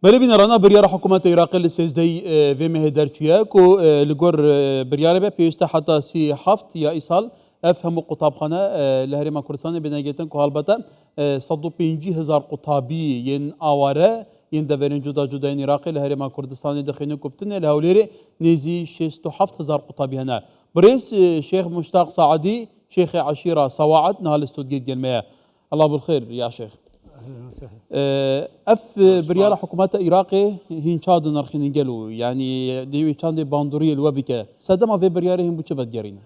بله بین رانا بریار حکومت عراق لسیزدی و مهدرچیه کو لگور بریاره به پیشته حتی 37 یا ایسال افهم قطابخانه لهرما کردستان بنگهتن که البته 150,000 قطابی ین آواره ین دورین جدا جدا ین عراق لهرما کردستان دخینه کبتن لهولیری نیزی 67,000 قطابی هنه بريس شيخ مشتاق صاعدي شيخ عشيرة صواعد نهال استوديو جلمية الله بالخير يا شيخ اهلا وسهلا. اف بريال حكومات عراقي هين شاد نرخين جلو يعني ديوي شاندي باندوري الوبكه سدما في بريال هم بوچ بدگرين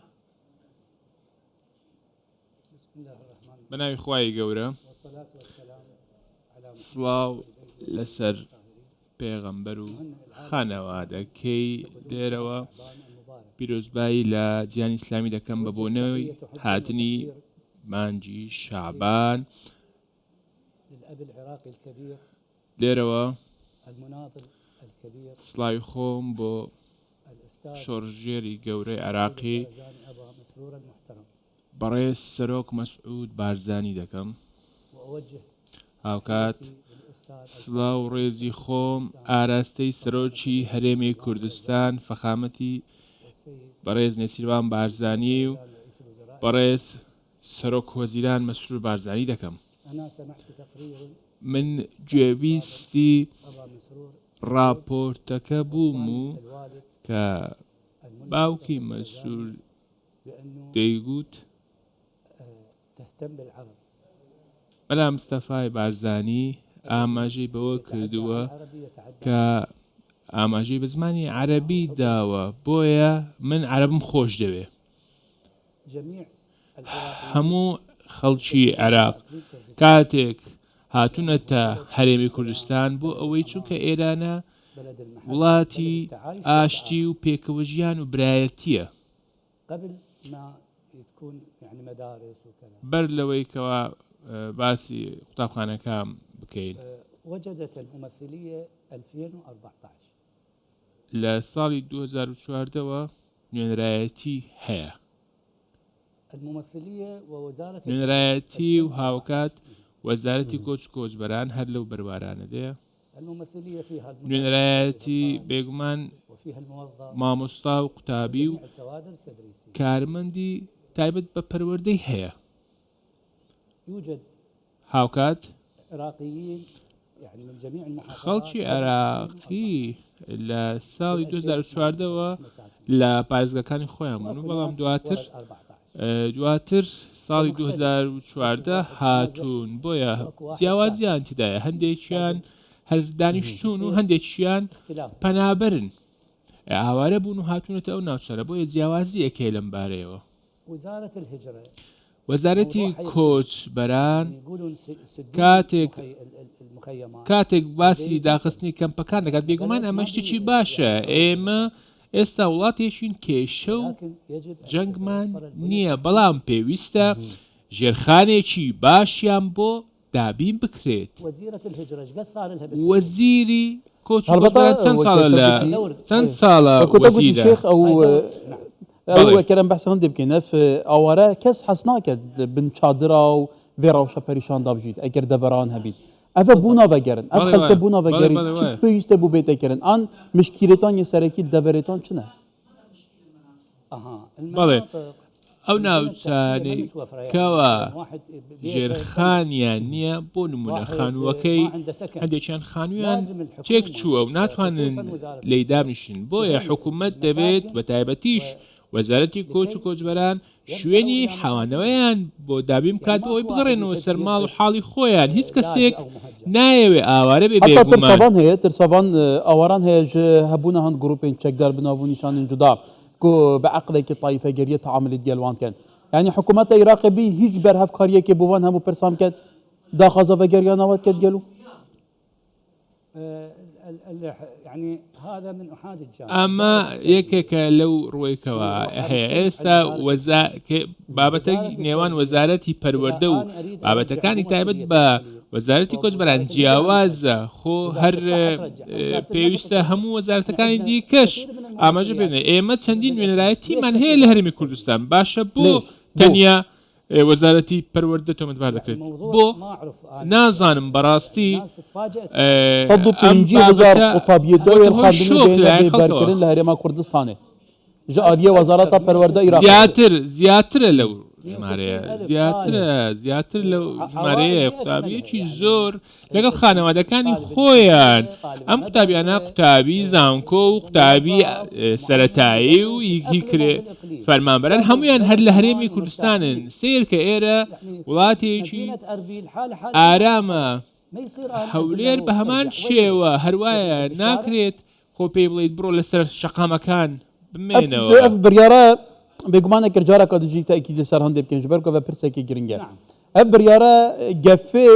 بسم الله الرحمن الرحيم. بناوي خواهي قورة والصلاة والسلام على سلاو لسر پیغمبر و خانەوادەکەی لێرەوە پیرۆزبایی لە جیهانی ئیسلامی دەکەم بە بۆنەوەی هاتنی مانجی شعبان للأب العراقي الكبير لێرەوە المناضل الكبير سڵاوی خۆم بۆ الأستاذ شۆڕژێری گەورەی عراقی بارزاني أبا مسرور المحترم بەڕێز سەرۆک مەسعود بارزانی دەکەم وأوجه هاوکات للأستاذ سڵاو ڕێزی خۆم ئاراستەی سەرۆکی هەرێمی کوردستان فەخامەتی السيد بەڕێز نێسیروان بارزانی و رئيس الوزراء. بەڕێز سەرۆک وەزیران مەسرور بارزانی دەکەم. أنا سمعت تقرير من گوێویستی أبا مسرور راپۆرتەکە بووم و الوالد کە باوکی مەسرور بأنه دەیگوت تهتم بالعرب. بەلا مستەفای بارزانی ئاماژەی بەوە کردووە العربي يتعدى کە ئاماژەی بە زمانی عەرەبی داوە بۆیە من عەرەبم خۆش دەوێ. جميع العراقيين هەموو خەڵکی عێراق کاتێک هاتوونەتە هەرێمی کوردستان بۆ ئەوەی چونکە ئێرانە بلد المحل وڵاتی بلد التعايش ئاشتی و پێکەوە ژیان و برایەتیە قبل ما تكون يعني مدارس وكذا. بەر لەوەی کەوا باسی قوتابخانەکەم بکەین. وجدت الممثلية 2014 لە ساڵی 2014ەوە نوێنرایەتی هەیە. الممثلية ووزارة نوێنرایەتی و هاوکات وەزارەتی کۆچ و کۆچبەران هەر لەو بەروارانەدەیە. الممثلية فيها نوێنرایەتی بێگومان وفيها الموظف مامۆستا و قوتابی و الكوادر التدريسية. کارمەندی تایبەت بە پەروەردەی هەیە. يوجد هاوکات عراقيين يعني من جميع المحافظات خەڵکی عێراقی لە ساڵی 2014ەوە لە پارێزگاکانی خۆیان بوون و بەڵام دواتر ساڵی 2014 هاتوون بۆیە جیاوازیان تدایە هەندێکیان هەر دانیشتون و هەندێکیان پەنابەرن هاوارە بوون و هاتوونەتە ئەو ناوچەرە بۆیە جیاوازی ئەکەی لەم بارەیەوە. وزارة الهجرة وەزارەتی کۆچبەران يقولون كاتك- المخيمات کاتێک باسی داخستنی کەمپەکان دەکات بێگومان ئەمە شتێکی باشە ئێمە ئێستا وڵاتێکین کێشە و لكن يجب أن جەنگمان تتوفر البنية نییە بەڵام پێویستە ژێرخانێکی باشیان بۆ دابین بکرێت. وزيرة الهجرة ايش قد صار لها وەزیری کۆچ و البته کۆچبەران چەند ساڵە لە چەند ساڵە كنت اقول وەزیرە الشيخ او بله. او كلام بحث هندي بكين في اواره كس حسناك بن شادرا و فيرا وشا بريشان دافجيت اگر دوران هبيت افا بونا وگرن اف بله خلق بله. بونا بله وگرن بله چی بله. پیسته بو بیت کرن ان مشکلتان يسركي دورتان چنه اها بله. المناطق ئەو ناوچانەی کەوا ژێرخانیان نییە بۆ نمونە خانووەکەی هەندێکیان خانوویان تێک چووە و ناتوانن لی دابنیشن بۆیە حکوومەت دەبێت بە تایبەتیش وەزارەتی کۆچ و کۆچبەران شوێنی حەوانەوەیان بۆ دابین بکات بۆی بگەڕێنەوە سەرماڵ و حاڵی خۆیان هیچ کەسێک نایەوێ ئاوارە بێ حتى بێگومان. ترسابان هي ترسابان اواران هي هبونا هند جروبين تشكدار بنابو نشان جدا كو بعقلك طائفه جريه تعامل ديالوان كان يعني حكومات العراق بي هيج برهف كاريه كي بوان همو برسام كد داخزه وجريا نوات كد قالوا يعني هذا من احاد الجانب. ئەمە یەکێکە لەو ڕۆیکەوە هەیە ئێستا بابەتە نێوان وەزارەتی پەروەردە و بابەتەکانی تایبەت بە وەزارەتی کۆچبەران جیاوازە خۆ هەر پێویستە هەموو وەزارەتەکانی دیکەش ئاماژە بێنێ ئێمە چەندین نوێنەرایەتیمان هەیە لە هەرێمی کوردستان باشە بۆ تەنیا وەزارەتی پەروەردە تۆمەتبار دەکرێت بۆ نازانم بەڕاستی 150,000 قوتابیە دوێ خاندنی بەرکردن لە هەرێما کوردستانê ji aliyê wezareta perwerde Iraqê زیاترە لەو ژمارەیە زیاتر لەو ژمارەیە قوتابیەکی زۆر لەگەڵ خانەوادەکانی خۆیان ئەم قوتابیانە قوتابی زانکۆ و قوتابی سەرەتایی و هیکرێ فەرمانبەران هەمویان هەر لە هەرێمی کوردستانن سیر کە ئێرە وڵاتێکی ئارامە هەولێر بە هەمان شێوە هەروایە ناکرێت خۆ پێی بڵێیت بڕۆ لەسەر شەقامەکان بمێنەوە ئەف بڕیارە بێگومانە کرجارێکە دژی تاکیدی سەر هەندێک بکەن ji ber ku ve pirsekê giring e ev biryara gefê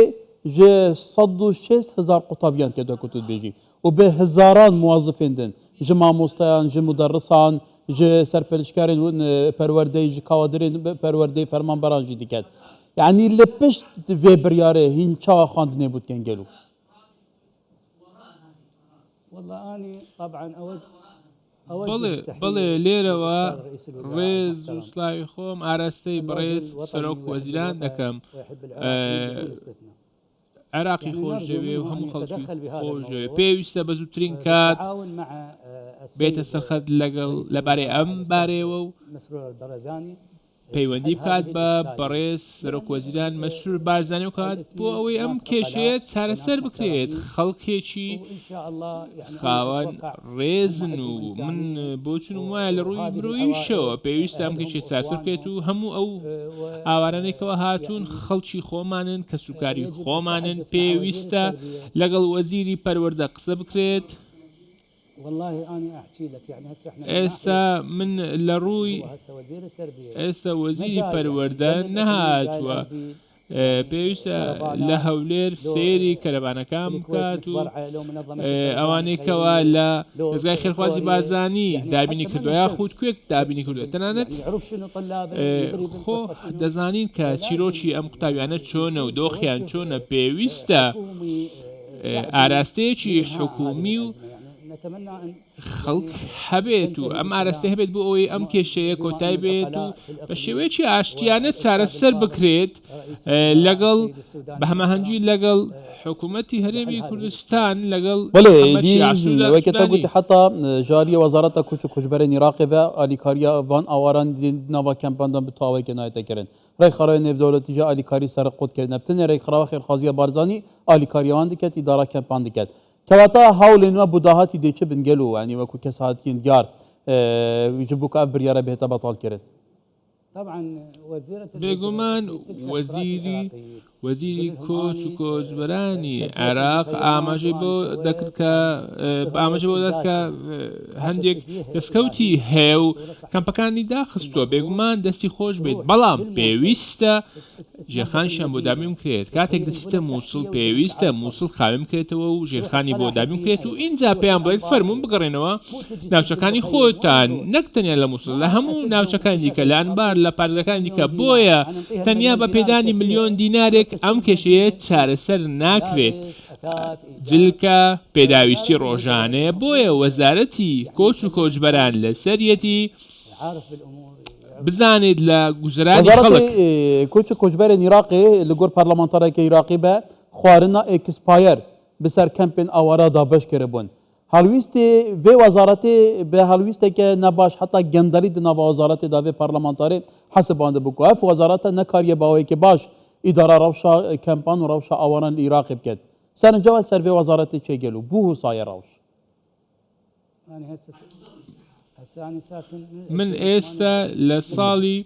ji 106,000 qutabiyan ke ku tu dibêjî û bi hizaran muwazifên din ji mamostayan ji muderrisan ji serpêlişkarên perwerdeyê ji kawadirên perwerdeyê fermanberan jî diket yanî li pişt vê biryarê hîn çawa xandinê bû dikin gelo بەڵێ لێرەوە ڕێز و سلاوی خۆم ئاراستەی بەڕێز سەرۆک وەزیران دەکەم عێراقی خۆشەوێ و هەموو خەڵکی خۆشەوێ پێویستە بە زووترین کات بێتە سەرخەت لەگەڵ لەبارەی ئەم بارەوە و پەیوەندی بکات بە بەڕێز سەرۆک وەزیران مەسرور بارزانانی و کات بۆ ئەوەی ئەم کێشەیە چارەسەر بکرێت خەڵکێکی خاوەن ڕێزن و من بۆچون وایە لە ڕووی مرۆییشەوە پێویستە ئەم کێشەیە چارەسەر بکرێت و هەموو ئەو ئاوارانێکەوە هاتوون خەڵکی خۆمانن کە سوکاری خۆمانن پێویستە لەگەڵ وەزیری پەروەردە قسە بکرێت ئێستا من لە ڕووی ئێستا وەزیری پەروەردە نەهاتووە پێویستە لە هەولێر سێری کەرەبانەکان بکات و ئەوانەی کەوا لە دەزگای خێرخوازی بارزانی دابینی کردووە یا خوودکوێک دابینی کردووە تەنانەت خۆ دەزانین کە چیرۆکی ئەم قوتابیانە چۆنە و دۆخیان چۆنە پێویستە ئاراستەیەکی حکومی و خەڵک هەبێت و ئەم ئاراستە هەبێت بۆ ئەوەی ئەم کێشەیە کۆتای بێت و بە شێوەیەکی ئاشتیانە چارەسەر بکرێت لەگەڵ بە هەماهەنگی لەگەڵ حکوومەتی هەرێمی کوردستان لەگەڵ وەکێتە گوتی حتا ژاریە وەزارەتە کوچ و کوچبەرێن عێراقی بە ئالیکاریە ڤان ئاواران ناوا کەمپاندان بتاوەیەکە نایەتەکردن ڕێکخراوی نێودەوڵەتیژە ئالیکاری سەر قوتکردنەبتنە ڕێکخراوە خێرخوازیە بارزانی ئالیکاریەوان دکات ئیدارە کەمپان دکات کەواتە هەوڵێن وە بوداهاتی دێچە بنگەل و ینی وەکو کەس هاتین دیار ji bo ka ev biryara bêhete betal kirin بێگومان وەزیری کۆچ و کۆچبەرانی عێراق ئاماژەی بۆ دەکرد کە ئاماژە بۆ دەکات کە هەندێک دەستکەوتی هەیە و کەمپەکانی داخستووە بێگومان دەستی خۆش بێت بەڵام پێویستە ژێرخانیشیان بۆ دابین بکرێت کاتێک دەچیتە مووسڵ پێویستە مووسڵ خاوێن بکرێتەوە و ژێرخانی بۆ دابین بکرێت و ئینجا پێیان بڵێت فەرموون بگەڕێنەوە ناوچەکانی خۆتان نەک تەنیا لە مووسڵ لە هەموو ناوچەکانی دیکە لە ئەنبار لە پارگەکانی دیکە بۆیە تەنیا بە پێدانی ملیۆن دینارێک ئەم کێشەیە چارەسەر ناکرێت جلکە پێداویستی ڕۆژانەیە بۆیە وەزارەتی کۆچ و کۆچبەران لە سەرەتی بزانێت لە گوزەرانی خەڵک کۆچ و کۆچبەرێن عێراقی لە گۆر پارلەمانتارێکی عێراقی بە خواردنا ئێکسپایر بەسەر کەمپێن ئاوارەدا بەشکرە بوون هەڵویستی vê wezarətê bi helwîstekê nebaş heta genderî di nava wezarətê da vê parlamentarê hesibande bû ku ev wezareta nekariye bawekî baş îdara rewşa kempan û rewşa awaran li Iraqê biket serincew ser vê wezaretê çêgel û bû hûsayê rewş من ئێستا لە ساڵی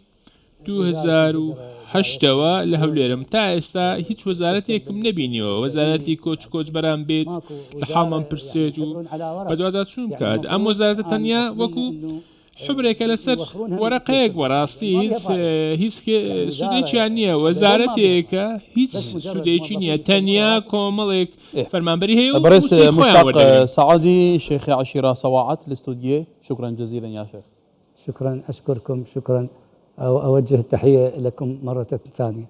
2008ەوە لە هەولێرم تا ئێستا هیچ وەزارەتێکم نەبینیەوە وەزارەتی کۆچ کۆچبەران بێت لە حاڵمان پرسێت و بەدووادا چوون بکات ئەم وەزارەتە تەنیا وەکو حبرێکە لەسەر وەرەقەیەک وەڕاستی هیچ سودێکیان نییە وەزارەتێکە هیچ سودێکی نییە تەنیا کۆمەڵێک فەرمانبەری هەیە و بەڕێز مشتاق سعادی شيخي عشيرة سواعات الاستوديو شكرا جزيلا يا شيخ شكرا أشكركم شكرا أوجه التحية لكم مرة ثانية.